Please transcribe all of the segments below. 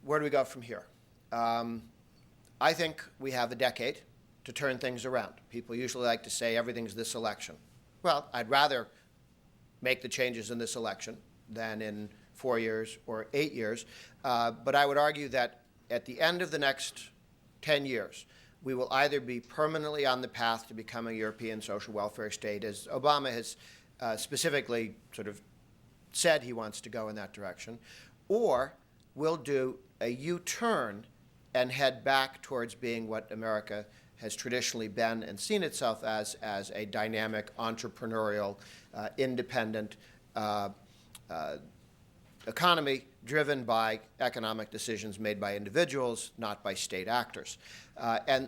where do we go from here? I think we have a decade to turn things around. People usually like to say everything's this election. Well, I'd rather make the changes in this election than in 4 years or 8 years. But I would argue that at the end of the next 10 years, we will either be permanently on the path to becoming a European social welfare state, as Obama has specifically sort of said he wants to go in that direction, or we'll do a U-turn and head back towards being what America has traditionally been and seen itself as a dynamic, entrepreneurial, independent economy driven by economic decisions made by individuals, not by state actors. And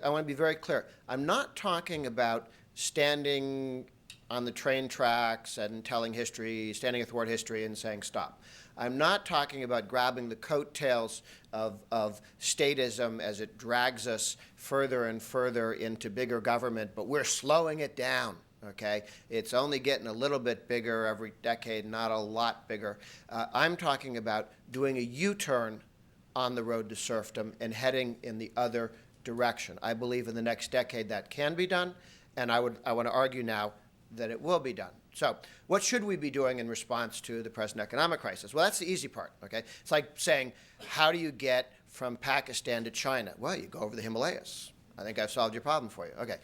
I want to be very clear. I'm not talking about standing on the train tracks and telling history, standing athwart history and saying stop. I'm not talking about grabbing the coattails of statism as it drags us further and further into bigger government, but we're slowing it down, okay? It's only getting a little bit bigger every decade, not a lot bigger. I'm talking about doing a U-turn on the road to serfdom and heading in the other direction. I believe in the next decade that can be done, and I want to argue now that it will be done. So what should we be doing in response to the present economic crisis? Well, that's the easy part, okay? It's like saying, how do you get from Pakistan to China? Well, you go over the Himalayas. I think I've solved your problem for you. Okay.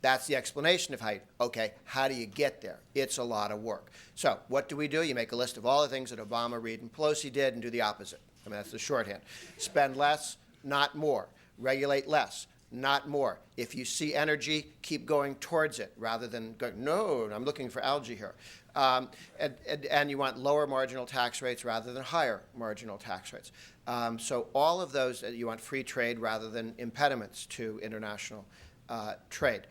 That's the explanation of how do you get there? It's a lot of work. So what do? You make a list of all the things that Obama, Reid, and Pelosi did and do the opposite. I mean, that's the shorthand. Spend less, not more. Regulate less, not more. If you see energy, keep going towards it rather than going, no, I'm looking for algae here. And you want lower marginal tax rates rather than higher marginal tax rates. So all of those, you want free trade rather than impediments to international trade.